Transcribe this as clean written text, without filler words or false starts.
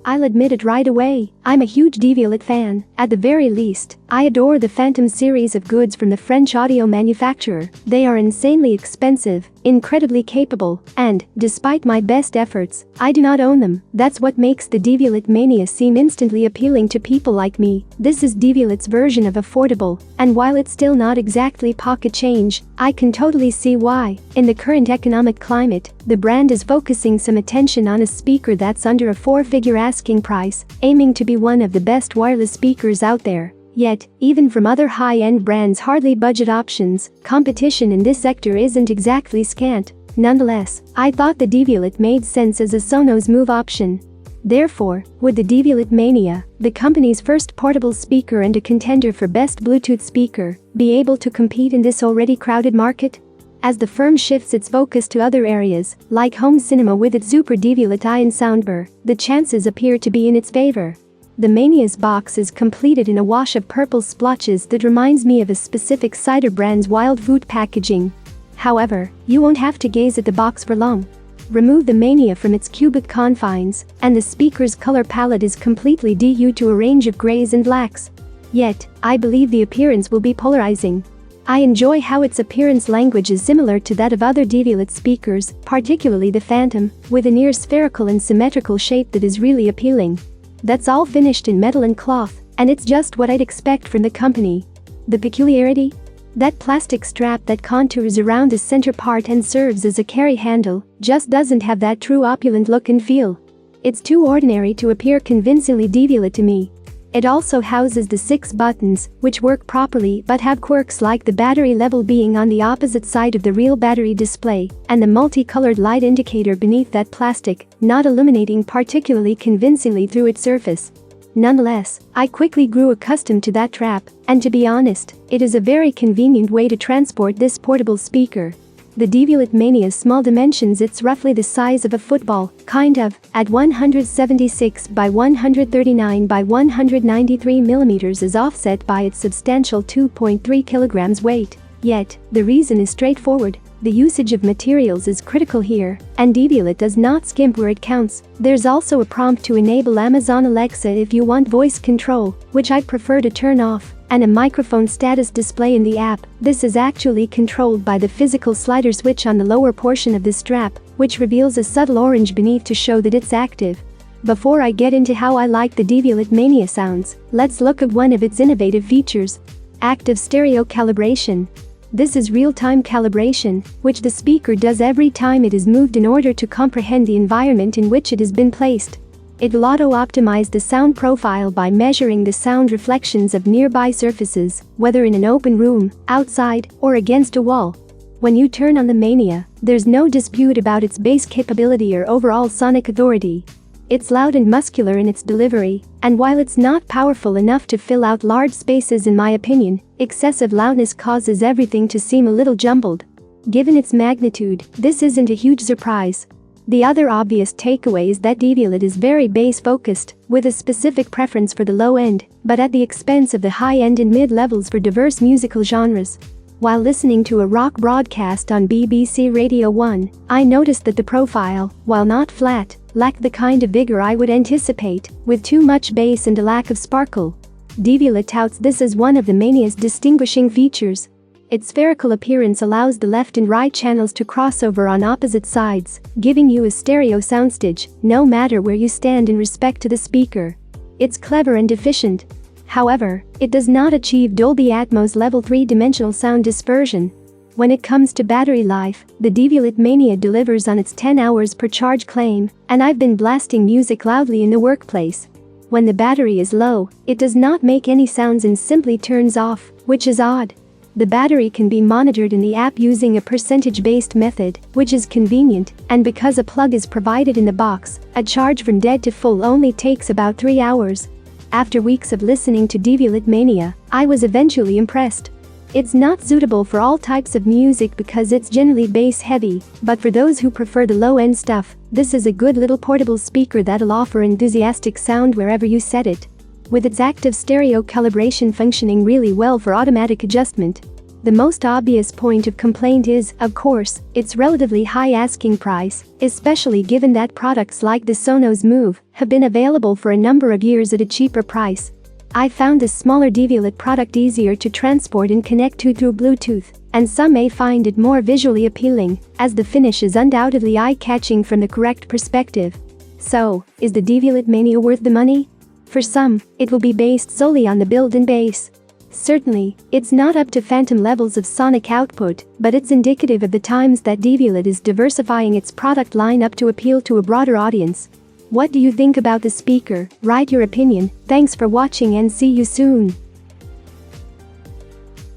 I'll admit it right away, I'm a huge Devialet fan. At the very least, I adore the Phantom series of goods from the French audio manufacturer. They are insanely expensive, incredibly capable, and, despite my best efforts, I do not own them. That's what makes the Devialet Mania seem instantly appealing to people like me. This is Devialet's version of affordable, and while it's still not exactly pocket change, I can totally see why. In the current economic climate, the brand is focusing some attention on a speaker that's under a four-figure asking price, aiming to be one of the best wireless speakers out there. Yet, even from other high-end brands' hardly budget options, competition in this sector isn't exactly scant. Nonetheless, I thought the Devialet made sense as a Sonos Move option. Therefore, would the Devialet Mania, the company's first portable speaker and a contender for best Bluetooth speaker, be able to compete in this already crowded market? As the firm shifts its focus to other areas, like home cinema with its Super Devialet Ion soundbar, the chances appear to be in its favor. The Mania's box is completed in a wash of purple splotches that reminds me of a specific cider brand's wild food packaging. However, you won't have to gaze at the box for long. Remove the Mania from its cubic confines, and the speaker's color palette is completely due to a range of grays and blacks. Yet, I believe the appearance will be polarizing. I enjoy how its appearance language is similar to that of other Devialet speakers, particularly the Phantom, with a near spherical and symmetrical shape that is really appealing. That's all finished in metal and cloth, and it's just what I'd expect from the company. The peculiarity? That plastic strap that contours around the center part and serves as a carry handle just doesn't have that true opulent look and feel. It's too ordinary to appear convincingly Devialet to me. It also houses the 6 buttons, which work properly but have quirks like the battery level being on the opposite side of the real battery display, and the multicolored light indicator beneath that plastic, not illuminating particularly convincingly through its surface. Nonetheless, I quickly grew accustomed to that trap, and to be honest, it is a very convenient way to transport this portable speaker. The Devialet Mania's small dimensions, it's roughly the size of a football, kind of, at 176 by 139 by 193 millimeters is offset by its substantial 2.3 kilograms weight. Yet, the reason is straightforward. The usage of materials is critical here, and Devialet does not skimp where it counts. There's also a prompt to enable Amazon Alexa if you want voice control, which I prefer to turn off, and a microphone status display in the app. This is actually controlled by the physical slider switch on the lower portion of the strap, which reveals a subtle orange beneath to show that it's active. Before I get into how I like the Devialet Mania sounds, let's look at one of its innovative features: active stereo calibration. This is real-time calibration, which the speaker does every time it is moved in order to comprehend the environment in which it has been placed. It will auto-optimize the sound profile by measuring the sound reflections of nearby surfaces, whether in an open room, outside, or against a wall. When you turn on the Mania, there's no dispute about its bass capability or overall sonic authority. It's loud and muscular in its delivery, and while it's not powerful enough to fill out large spaces in my opinion, excessive loudness causes everything to seem a little jumbled. Given its magnitude, this isn't a huge surprise. The other obvious takeaway is that Devialet is very bass-focused, with a specific preference for the low end, but at the expense of the high end and mid-levels for diverse musical genres. While listening to a rock broadcast on BBC Radio 1, I noticed that the profile, while not flat, lacked the kind of vigor I would anticipate, with too much bass and a lack of sparkle. Devialet touts this as one of the Mania's distinguishing features. Its spherical appearance allows the left and right channels to cross over on opposite sides, giving you a stereo soundstage, no matter where you stand in respect to the speaker. It's clever and efficient. However, it does not achieve Dolby Atmos level 3-dimensional sound dispersion. When it comes to battery life, the Devialet Mania delivers on its 10 hours per charge claim, and I've been blasting music loudly in the workplace. When the battery is low, it does not make any sounds and simply turns off, which is odd. The battery can be monitored in the app using a percentage-based method, which is convenient, and because a plug is provided in the box, a charge from dead to full only takes about 3 hours. After weeks of listening to Devialet Mania, I was eventually impressed. It's not suitable for all types of music because it's generally bass-heavy, but for those who prefer the low-end stuff, this is a good little portable speaker that'll offer enthusiastic sound wherever you set it. With its active stereo calibration functioning really well for automatic adjustment. The most obvious point of complaint is, of course, its relatively high asking price, especially given that products like the Sonos Move have been available for a number of years at a cheaper price. I found this smaller Devialet product easier to transport and connect to through Bluetooth, and some may find it more visually appealing, as the finish is undoubtedly eye-catching from the correct perspective. So, is the Devialet Mania worth the money? For some, it will be based solely on the build and bass. Certainly, it's not up to phantom levels of sonic output, but it's indicative of the times that Devialet is diversifying its product lineup to appeal to a broader audience. What do you think about the speaker? Write your opinion. Thanks for watching and see you soon.